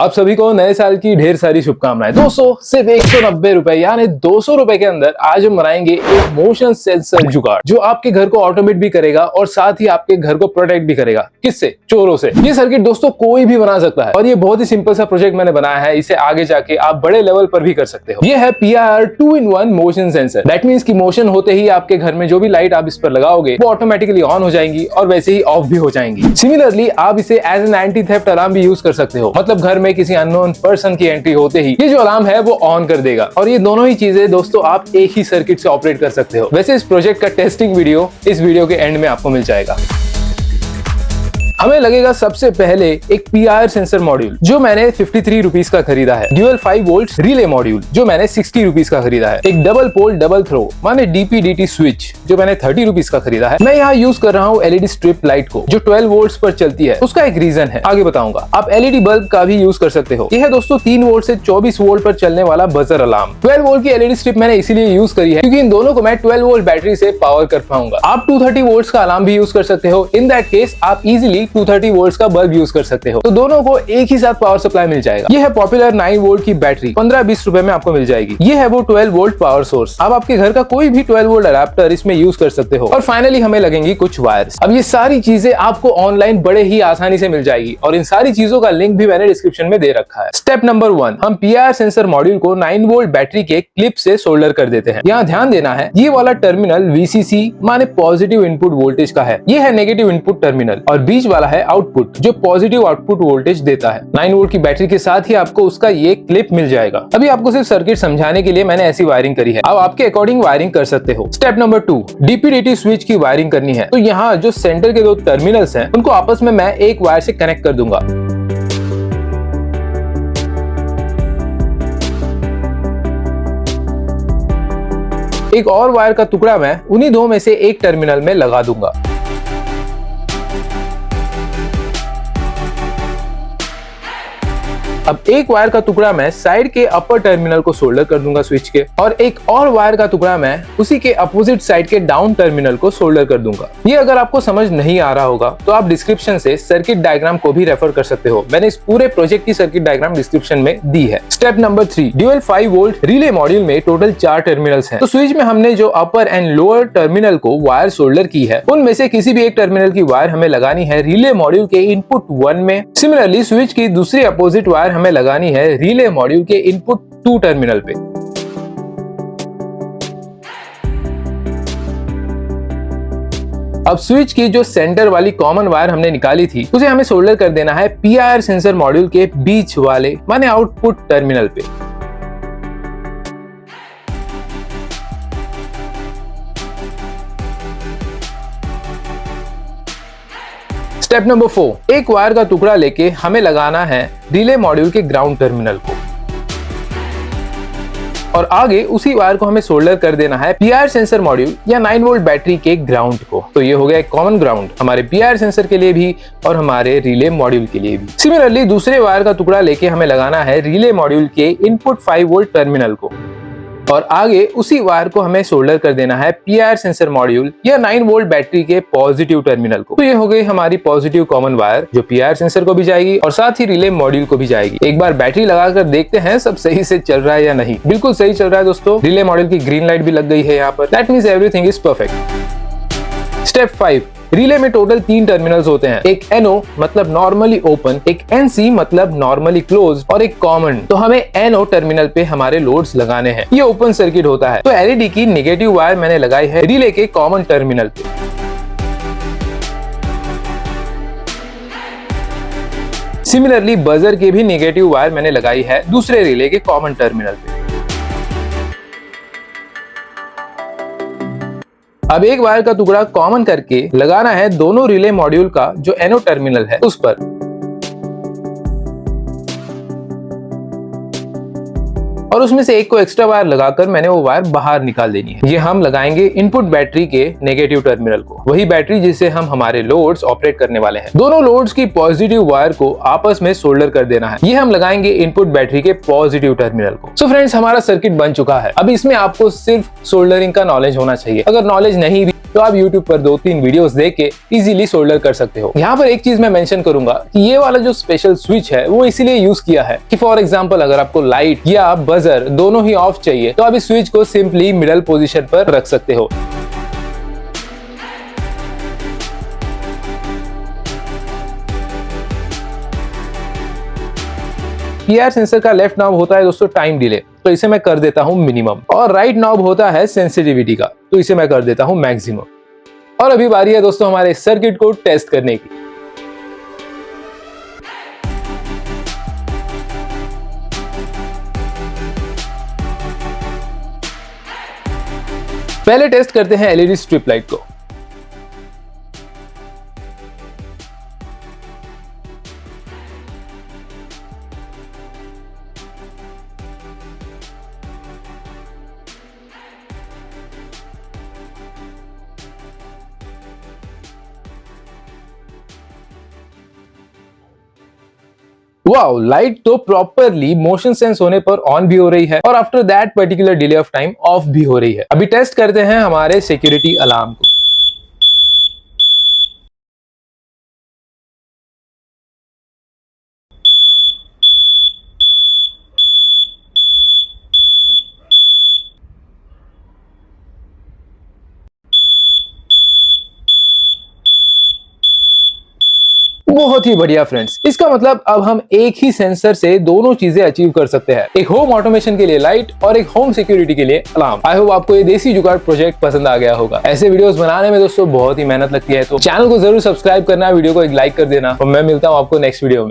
आप सभी को नए साल की ढेर सारी शुभकामनाएं। दोस्तों सिर्फ 190 रुपए यानी 200 रुपए के अंदर आज हम बनाएंगे एक मोशन सेंसर जुगाड़ जो आपके घर को ऑटोमेट भी करेगा और साथ ही आपके घर को प्रोटेक्ट भी करेगा। किससे? चोरों से। ये सर्किट दोस्तों कोई भी बना सकता है और ये बहुत ही सिंपल सा प्रोजेक्ट मैंने बनाया है। इसे आगे जाके आप बड़े लेवल पर भी कर सकते हो। ये है PIR 2-in-1 motion sensor. That means कि मोशन होते ही आपके घर में जो भी लाइट आप इस पर लगाओगे वो ऑटोमेटिकली ऑन हो जाएंगी और वैसे ही ऑफ भी हो जाएंगी। सिमिलरली आप इसे as an anti theft alarm भी यूज कर सकते हो। मतलब घर में किसी अननोन पर्सन की एंट्री होते ही ये जो अलार्म है वो ऑन कर देगा। और ये दोनों ही चीजें दोस्तों आप एक ही सर्किट से ऑपरेट कर सकते हो। वैसे इस प्रोजेक्ट का टेस्टिंग वीडियो इस वीडियो के एंड में आपको मिल जाएगा। हमें लगेगा सबसे पहले एक PIR सेंसर मॉड्यूल जो मैंने 53 रुपीज का खरीदा है। ड्यूअल 5 वोल्ट रिले मॉड्यूल जो मैंने 60 रुपीज का खरीदा है। एक डबल पोल डबल थ्रो माने DP/DT स्विच जो मैंने 30 रुपीज का खरीदा है। मैं यहाँ यूज कर रहा हूँ LED स्ट्रिप लाइट को जो 12 वोल्ट पर चलती है। उसका एक रीजन है, आगे बताऊंगा। आप LED बल्ब का भी यूज कर सकते हो। यह है दोस्तों 3 वोल्ट से 24 वोल्ट पर चलने वाला बजर अलार्म। 12 वोल्ट की LED स्ट्रिप मैंने इसीलिए यूज करी है क्योंकि इन दोनों को मैं 12 वोल्ट बैटरी से पावर कर पाऊंगा। आप 230 वोल्ट का अलार्म भी यूज कर सकते हो। इन दैट केस आप इजिली 230 वोल्ट का बल्ब यूज कर सकते हो। तो दोनों को एक ही साथ पावर सप्लाई मिल जाएगा। ये है पॉपुलर 9 वोल्ट की बैटरी 15-20 रुपए में आपको मिल जाएगी। ये है वो 12 वोल्ट पावर सोर्स। आप आपके घर का कोई भी 12 वोल्ट अडेप्टर इसमें यूज कर सकते हो। और फाइनली हमें लगेंगी कुछ वायर्स। अब ये सारी चीजें आपको ऑनलाइन बड़े ही आसानी से मिल जाएगी और इन सारी चीजों का लिंक भी मैंने डिस्क्रिप्शन में दे रखा है। स्टेप नंबर 1, हम PIR सेंसर मॉड्यूल को 9 वोल्ट बैटरी के क्लिप से सोल्डर कर देते हैं। यहाँ ध्यान देना है ये वाला टर्मिनल VCC माने पॉजिटिव इनपुट वोल्टेज का है। ये है नेगेटिव इनपुट टर्मिनल और बीच वाला है आउटपुट जो पॉजिटिव आउटपुट वोल्टेज देता है। 9 वोल्ट की बैटरी के साथ ही आपको उसका ये क्लिप मिल जाएगा। अभी आपको सिर्फ सर्किट समझाने के लिए मैंने ऐसी वायरिंग करी है। अब आपके अकॉर्डिंग वायरिंग कर सकते हो। स्टेप नंबर 2, DP/DT स्विच की वायरिंग करनी है। तो यहाँ जो सेंटर के 2 टर्मिनल्स हैं उनको आपस में मैं एक वायर से कनेक्ट कर दूंगा। एक और वायर का टुकड़ा मैं उन्हीं 2 में से एक टर्मिनल में लगा दूंगा। अब एक वायर का टुकड़ा मैं साइड के अपर टर्मिनल को सोल्डर कर दूंगा स्विच के और एक और वायर का टुकड़ा मैं उसी के अपोजिट साइड के डाउन टर्मिनल को सोल्डर कर दूंगा। ये अगर आपको समझ नहीं आ रहा होगा तो आप डिस्क्रिप्शन से सर्किट डायग्राम को भी रेफर कर सकते हो। मैंने इस पूरे प्रोजेक्ट की सर्किट डायग्राम डिस्क्रिप्शन में दी है। Step number 3, dual 5 volt relay module में टोटल 4 टर्मिनल्स हैं। तो स्विच में हमने जो अपर एंड लोअर टर्मिनल को वायर सोल्डर की है उनमें से किसी भी एक टर्मिनल की वायर हमें लगानी है रिले मॉड्यूल के इनपुट 1 में। सिमिलरली स्विच की दूसरी अपोजिट वायर हमें लगानी है रिले मॉड्यूल के इनपुट 2 टर्मिनल पे। अब स्विच की जो सेंटर वाली कॉमन वायर हमने निकाली थी उसे हमें सोल्डर कर देना है PIR सेंसर मॉड्यूल के बीच वाले माने आउटपुट टर्मिनल पे। स्टेप नंबर 4, एक वायर का टुकड़ा लेके हमें लगाना है रिले मॉड्यूल के ग्राउंड टर्मिनल को और आगे उसी वायर को हमें सोल्डर कर देना है PIR सेंसर मॉड्यूल या 9 वोल्ट बैटरी के ग्राउंड को। तो ये हो गया एक कॉमन ग्राउंड हमारे PIR सेंसर के लिए भी और हमारे रिले मॉड्यूल के लिए भी। सिमिलरली दूसरे वायर का टुकड़ा लेके हमें लगाना है रिले मॉड्यूल के इनपुट 5 वोल्ट टर्मिनल को और आगे उसी वायर को हमें सोल्डर कर देना है PIR सेंसर मॉड्यूल या 9 वोल्ट बैटरी के पॉजिटिव टर्मिनल को। तो ये हो गई हमारी पॉजिटिव कॉमन वायर जो PIR सेंसर को भी जाएगी और साथ ही रिले मॉड्यूल को भी जाएगी। एक बार बैटरी लगाकर देखते हैं सब सही से चल रहा है या नहीं। बिल्कुल सही चल रहा है दोस्तों। रिले मॉड्यूल की ग्रीन लाइट भी लग गई है यहाँ पर। That means everything is perfect. Step 5, relay में टोटल 3 टर्मिनल्स होते हैं। एक NO मतलब नॉर्मली ओपन, एक NC मतलब नॉर्मली क्लोज और एक कॉमन। तो हमें NO टर्मिनल पे हमारे लोड्स लगाने हैं। ये ओपन सर्किट होता है। तो LED की नेगेटिव वायर मैंने लगाई है रिले के कॉमन टर्मिनल पे। सिमिलरली बजर के भी नेगेटिव वायर मैंने लगाई है दूसरे रिले के कॉमन टर्मिनल पे। अब एक वायर का टुकड़ा कॉमन करके लगाना है दोनों रिले मॉड्यूल का जो NO टर्मिनल है उस पर और उसमें से एक को एक्स्ट्रा वायर लगाकर मैंने वो वायर बाहर निकाल देनी है। ये हम लगाएंगे इनपुट बैटरी के नेगेटिव टर्मिनल को, वही बैटरी जिससे हम हमारे लोड्स ऑपरेट करने वाले हैं। दोनों लोड्स की पॉजिटिव वायर को आपस में सोल्डर कर देना है। ये हम लगाएंगे इनपुट बैटरी के पॉजिटिव टर्मिनल को। सो फ्रेंड्स हमारा सर्किट बन चुका है। अब इसमें आपको सिर्फ सोल्डरिंग का नॉलेज होना चाहिए। अगर नॉलेज नहीं भी तो आप YouTube पर 2-3 वीडियोस देख के इजीली सोल्डर कर सकते हो। यहाँ पर एक चीज मैं मेंशन करूंगा कि ये वाला जो स्पेशल स्विच है वो इसीलिए यूज किया है कि फॉर एग्जांपल अगर आपको लाइट या बजर दोनों ही ऑफ चाहिए तो आप इस स्विच को सिंपली मिडल पोजीशन पर रख सकते हो। पीआर सेंसर का लेफ्ट नॉब होता है दोस्तों टाइम डिले, तो इसे मैं कर देता हूं मिनिमम, और राइट नॉब होता है सेंसिटिविटी का, तो इसे मैं कर देता हूं मैक्सिमम। और अभी बारी है दोस्तों हमारे सर्किट को टेस्ट करने की। पहले टेस्ट करते हैं एलईडी स्ट्रिप लाइट को। वाओ, लाइट तो प्रॉपरली मोशन सेंस होने पर ऑन भी हो रही है और after that particular delay of time of भी हो रही है। अभी टेस्ट करते हैं हमारे सिक्योरिटी अलार्म को। बहुत ही बढ़िया फ्रेंड्स, इसका मतलब अब हम एक ही सेंसर से दोनों चीजें अचीव कर सकते हैं, एक होम ऑटोमेशन के लिए लाइट और एक होम सिक्योरिटी के लिए अलार्म। आई होप आपको ये देसी जुगाड़ प्रोजेक्ट पसंद आ गया होगा। ऐसे वीडियोस बनाने में दोस्तों बहुत ही मेहनत लगती है, तो चैनल को जरूर सब्सक्राइब करना, वीडियो को एक लाइक कर देना और मैं मिलता हूँ आपको नेक्स्ट वीडियो में।